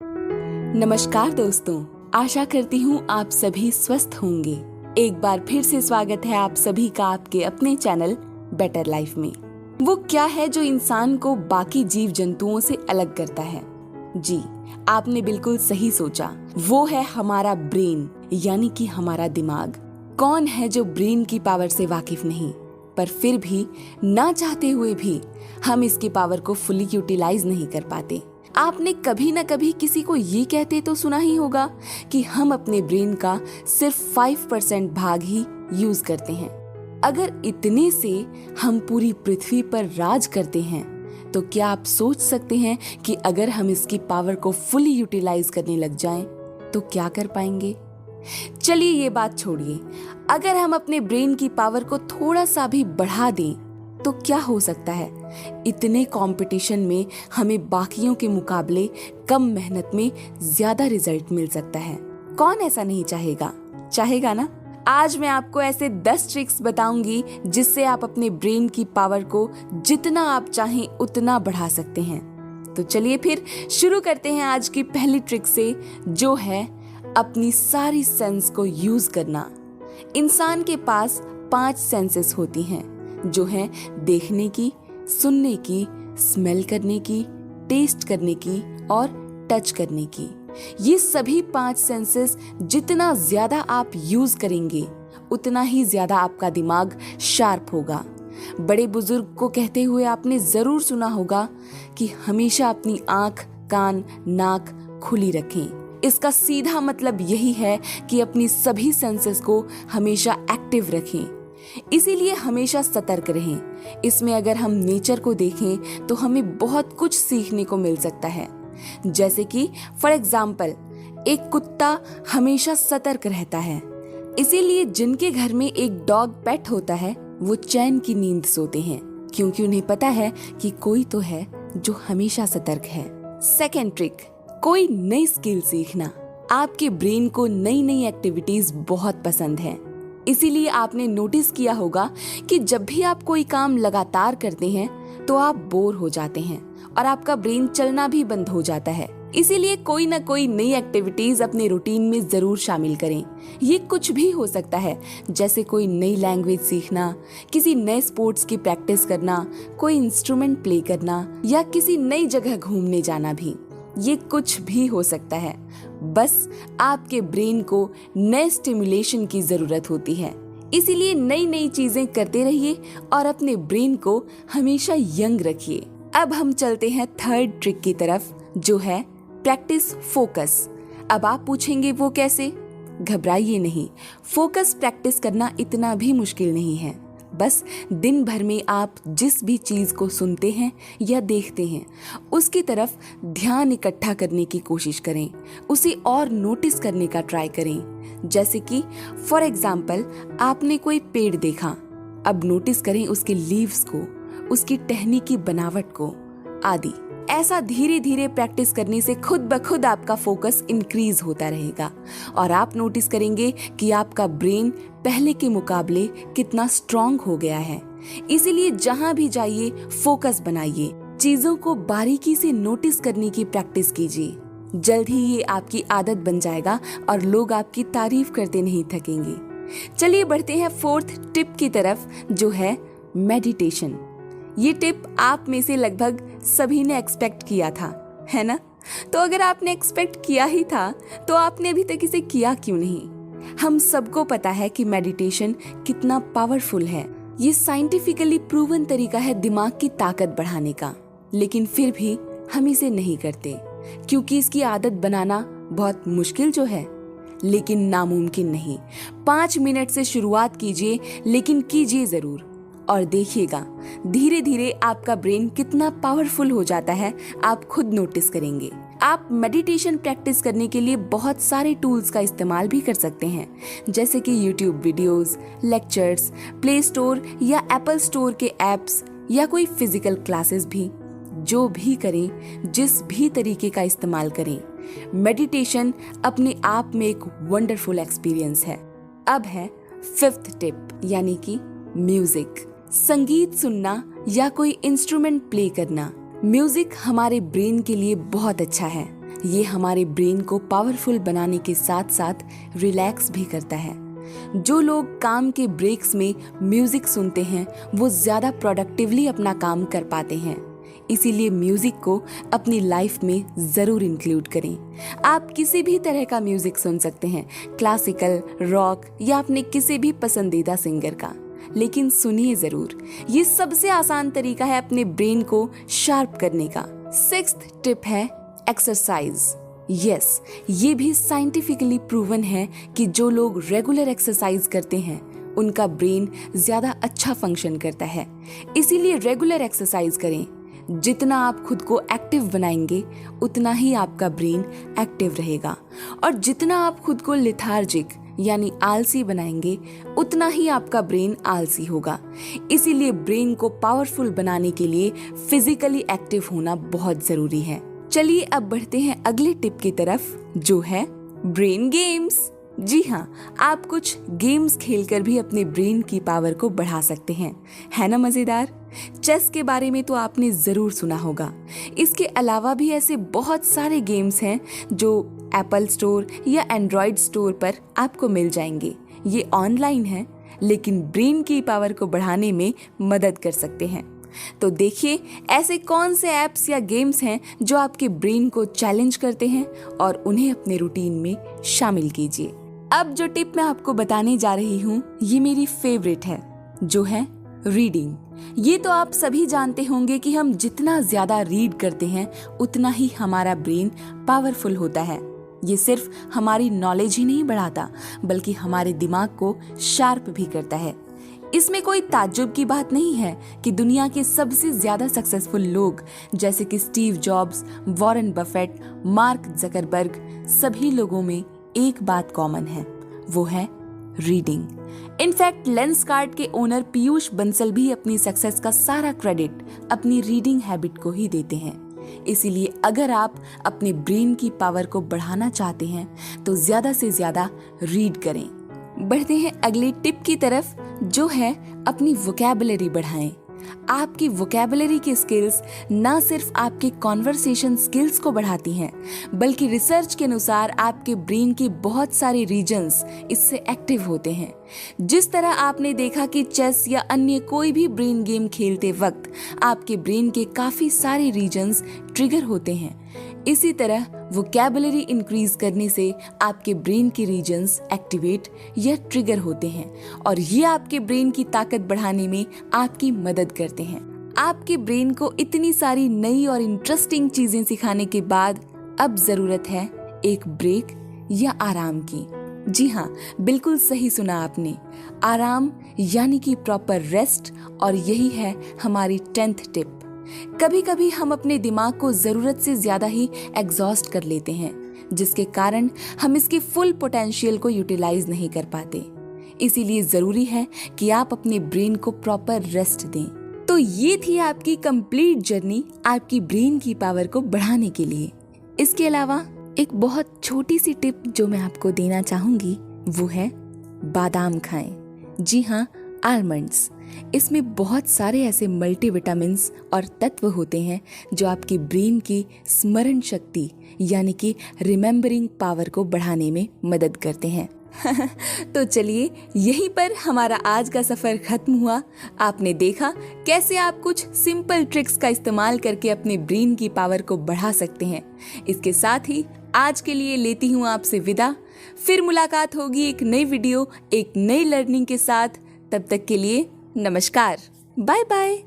नमस्कार दोस्तों, आशा करती हूँ आप सभी स्वस्थ होंगे। एक बार फिर से स्वागत है आप सभी का आपके अपने चैनल बेटर लाइफ में। वो क्या है जो इंसान को बाकी जीव जंतुओं से अलग करता है? जी, आपने बिल्कुल सही सोचा, वो है हमारा ब्रेन, यानी कि हमारा दिमाग। कौन है जो ब्रेन की पावर से वाकिफ नहीं, पर फिर भी ना चाहते हुए भी हम इसकी पावर को फुली यूटिलाइज नहीं कर पाते। आपने कभी न कभी किसी को ये कहते तो सुना ही होगा कि हम अपने ब्रेन का सिर्फ 5% भाग ही यूज करते हैं। अगर इतने से हम पूरी पृथ्वी पर राज करते हैं, तो क्या आप सोच सकते हैं कि अगर हम इसकी पावर को फुली यूटिलाइज करने लग जाएं, तो क्या कर पाएंगे? चलिए ये बात छोड़िए, अगर हम अपने ब्रेन की पावर को थोड़ा सा भी बढ़ा दें तो क्या हो सकता है? इतने कंपटीशन में हमें बाकियों के मुकाबले कम मेहनत में ज्यादा रिजल्ट मिल सकता है। कौन ऐसा नहीं चाहेगा ना? आज मैं आपको ऐसे 10 ट्रिक्स बताऊंगी जिससे आप अपने ब्रेन की पावर को जितना आप चाहें उतना बढ़ा सकते हैं। तो चलिए फिर शुरू करते हैं आज की पहली ट्रिक से, जो है अपनी सारी सेंस को यूज करना। इंसान के पास 5 सेंसेस होती हैं, जो हैं देखने की, सुनने की, स्मेल करने की, टेस्ट करने की और टच करने की। ये सभी 5 सेंसेस जितना ज्यादा आप यूज करेंगे, उतना ही ज्यादा आपका दिमाग शार्प होगा। बड़े बुजुर्ग को कहते हुए आपने जरूर सुना होगा कि हमेशा अपनी आंख, कान, नाक खुली रखें। इसका सीधा मतलब यही है कि अपनी सभी सेंसेस को हमेशा एक्टिव रखें। इसीलिए हमेशा सतर्क रहें। इसमें अगर हम नेचर को देखें तो हमें बहुत कुछ सीखने को मिल सकता है। जैसे कि फॉर एग्जाम्पल, एक कुत्ता हमेशा सतर्क रहता है। इसीलिए जिनके घर में एक डॉग पेट होता है, वो चैन की नींद सोते हैं, क्योंकि उन्हें पता है कि कोई तो है जो हमेशा सतर्क है। सेकेंड ट्रिक, कोई नई स्किल सीखना। आपके ब्रेन को नई नई एक्टिविटीज बहुत पसंद है। इसीलिए आपने नोटिस किया होगा कि जब भी आप कोई काम लगातार करते हैं तो आप बोर हो जाते हैं और आपका ब्रेन चलना भी बंद हो जाता है। इसीलिए कोई ना कोई नई एक्टिविटीज अपने रूटीन में जरूर शामिल करें। ये कुछ भी हो सकता है, जैसे कोई नई लैंग्वेज सीखना, किसी नए स्पोर्ट्स की प्रैक्टिस करना, कोई इंस्ट्रूमेंट प्ले करना या किसी नई जगह घूमने जाना भी। ये कुछ भी हो सकता है, बस आपके ब्रेन को नए स्टिमुलेशन की जरूरत होती है। इसीलिए नई नई चीजें करते रहिए और अपने ब्रेन को हमेशा यंग रखिए। अब हम चलते हैं थर्ड ट्रिक की तरफ, जो है प्रैक्टिस फोकस। अब आप पूछेंगे वो कैसे? घबराइए नहीं, फोकस प्रैक्टिस करना इतना भी मुश्किल नहीं है। बस दिन भर में आप जिस भी चीज को सुनते हैं या देखते हैं, उसकी तरफ ध्यान इकट्ठा करने की कोशिश करें, उसे और नोटिस करने का ट्राई करें। जैसे कि फॉर एग्जाम्पल, आपने कोई पेड़ देखा, अब नोटिस करें उसके लीव्स को, उसकी टहनी की बनावट को आदि। ऐसा धीरे धीरे प्रैक्टिस करने से खुद ब खुद आपका फोकस इंक्रीज होता रहेगा और आप नोटिस करेंगे कि आपका ब्रेन पहले के मुकाबले कितना स्ट्रांग हो गया है। इसीलिए जहां भी जाइए फोकस बनाइए, चीजों को बारीकी से नोटिस करने की प्रैक्टिस कीजिए। जल्द ही ये आपकी आदत बन जाएगा और लोग आपकी तारीफ करते नहीं थकेंगे। चलिए बढ़ते हैं फोर्थ टिप की तरफ, जो है मेडिटेशन। ये टिप आप में से लगभग सभी ने एक्सपेक्ट किया था, है ना? तो अगर आपने एक्सपेक्ट किया ही था तो आपने अभी तक इसे किया क्यों नहीं? हम सबको पता है कि मेडिटेशन कितना पावरफुल है। ये साइंटिफिकली प्रूवन तरीका है दिमाग की ताकत बढ़ाने का, लेकिन फिर भी हम इसे नहीं करते क्योंकि इसकी आदत बनाना बहुत मुश्किल जो है, लेकिन नामुमकिन नहीं। 5 मिनट से शुरुआत कीजिए, लेकिन कीजिए जरूर और देखिएगा धीरे धीरे आपका ब्रेन कितना पावरफुल हो जाता है, आप खुद नोटिस करेंगे। आप मेडिटेशन प्रैक्टिस करने के लिए बहुत सारे टूल्स का इस्तेमाल भी कर सकते हैं, जैसे कि YouTube videos, lectures, play store या एप्पल स्टोर के एप्स या कोई फिजिकल क्लासेस भी। जो भी करें, जिस भी तरीके का इस्तेमाल करें, मेडिटेशन अपने आप में एक वंडरफुल एक्सपीरियंस है। अब है फिफ्थ टिप, यानी कि म्यूजिक। संगीत सुनना या कोई इंस्ट्रूमेंट प्ले करना। म्यूजिक हमारे ब्रेन के लिए बहुत अच्छा है, ये हमारे ब्रेन को पावरफुल बनाने के साथ साथ रिलैक्स भी करता है। जो लोग काम के ब्रेक्स में म्यूजिक सुनते हैं वो ज्यादा प्रोडक्टिवली अपना काम कर पाते हैं। इसीलिए म्यूजिक को अपनी लाइफ में जरूर इंक्लूड करें। आप किसी भी तरह का म्यूजिक सुन सकते हैं, क्लासिकल, रॉक या अपने किसी भी पसंदीदा सिंगर का, लेकिन सुनिए जरूर। ये सबसे आसान तरीका है अपने ब्रेन को शार्प करने का। 6th टिप है एक्सरसाइज। यस, ये भी साइंटिफिकली प्रूवन है कि जो लोग रेगुलर एक्सरसाइज करते हैं उनका ब्रेन ज्यादा अच्छा फंक्शन करता है। इसीलिए रेगुलर एक्सरसाइज करें। जितना आप खुद को एक्टिव बनाएंगे उतना ही आपका ब्रेन एक्टिव रहेगा, और जितना आप खुद को लेथार्जिक यानी आलसी बनाएंगे उतना ही आपका ब्रेन आलसी होगा। इसीलिए ब्रेन को पावरफुल बनाने के लिए फिजिकली एक्टिव होना बहुत जरूरी है। चलिए अब बढ़ते हैं अगले टिप की तरफ, जो है ब्रेन गेम्स। जी हाँ, आप कुछ गेम्स खेलकर भी अपने ब्रेन की पावर को बढ़ा सकते हैं, है ना मजेदार। चेस के बारे में तो आपने जरूर सुना होगा। इसके अलावा भी ऐसे बहुत सारे गेम्स हैं जो एप्पल स्टोर या एंड्रॉइड स्टोर पर आपको मिल जाएंगे। ये ऑनलाइन है लेकिन ब्रेन की पावर को बढ़ाने में मदद कर सकते हैं। तो देखिए ऐसे कौन से ऐप्स या गेम्स हैं जो आपके ब्रेन को चैलेंज करते हैं और उन्हें अपने रूटीन में शामिल कीजिए। अब जो टिप मैं आपको बताने जा रही हूँ ये मेरी फेवरेट है, जो है रीडिंग। ये तो आप सभी जानते होंगे कि हम जितना ज्यादा रीड करते हैं उतना ही हमारा ब्रेन पावरफुल होता है। ये सिर्फ हमारी नॉलेज ही नहीं बढ़ाता बल्कि हमारे दिमाग को शार्प भी करता है। इसमें कोई ताज्जुब की बात नहीं है कि दुनिया के सबसे ज्यादा सक्सेसफुल लोग जैसे कि Steve jobs, Warren Buffett, mark Zuckerberg, सभी लोगों में एक बात कॉमन है, वो है रीडिंग। इनफैक्ट लेंसकार्ट के ओनर पीयूष बंसल भी अपनी सक्सेस का सारा क्रेडिट अपनी रीडिंग हैबिट को ही देते हैं। इसीलिए अगर आप अपने ब्रेन की पावर को बढ़ाना चाहते हैं तो ज्यादा से ज्यादा रीड करें। बढ़ते हैं अगले टिप की तरफ, जो है अपनी वोकैबुलरी बढ़ाएं। आपकी वोकैबुलरी की स्किल्स ना सिर्फ आपके कॉन्वर्सेशन स्किल्स को बढ़ाती हैं, बल्कि रिसर्च के अनुसार आपके ब्रेन के बहुत सारे रीजन्स इससे एक्टिव होते हैं। जिस तरह आपने देखा कि चेस या अन्य कोई भी ब्रेन गेम खेलते वक्त आपके ब्रेन के काफी सारे रीजन्स ट्रिगर होते हैं, इसी तरह वोकैबुलरी इंक्रीज करने से आपके ब्रेन के रीजन्स एक्टिवेट या ट्रिगर होते हैं और ये आपके ब्रेन की ताकत बढ़ाने में आपकी मदद करते हैं। आपके ब्रेन को इतनी सारी नई और इंटरेस्टिंग चीजें सिखाने के बाद अब जरूरत है एक ब्रेक या आराम की। जी हाँ, बिल्कुल सही सुना आपने, आराम यानी कि प्रॉपर रेस्ट। और यही है हमारी 10th टिप। कभी कभी हम अपने दिमाग को जरूरत से ज्यादा ही एग्जॉस्ट कर लेते हैं, जिसके कारण हम इसके फुल पोटेंशियल को यूटिलाइज नहीं कर पाते। इसीलिए जरूरी है कि आप अपने ब्रेन को प्रॉपर रेस्ट दें। तो ये थी आपकी कंप्लीट जर्नी आपकी ब्रेन की पावर को बढ़ाने के लिए। इसके अलावा एक बहुत छोटी सी टिप जो मैं आपको देना चाहूंगी वो है बादाम खाएं। जी हाँ, आलमंड्स। इसमें बहुत सारे ऐसे मल्टीविटामिन्स और तत्व होते हैं जो आपकी ब्रेन की स्मरण शक्ति यानी कि रिमेम्बरिंग पावर को बढ़ाने में मदद करते हैं। तो चलिए यहीं पर हमारा आज का सफर खत्म हुआ। आपने देखा कैसे आप कुछ सिंपल ट्रिक्स का इस्तेमाल करके अपने ब्रेन की पावर को बढ़ा सकते हैं। इसके साथ ही आज के लिए लेती हूँ आपसे विदा। फिर मुलाकात होगी एक नई वीडियो, एक नई लर्निंग के साथ। तब तक के लिए नमस्कार, बाय बाय।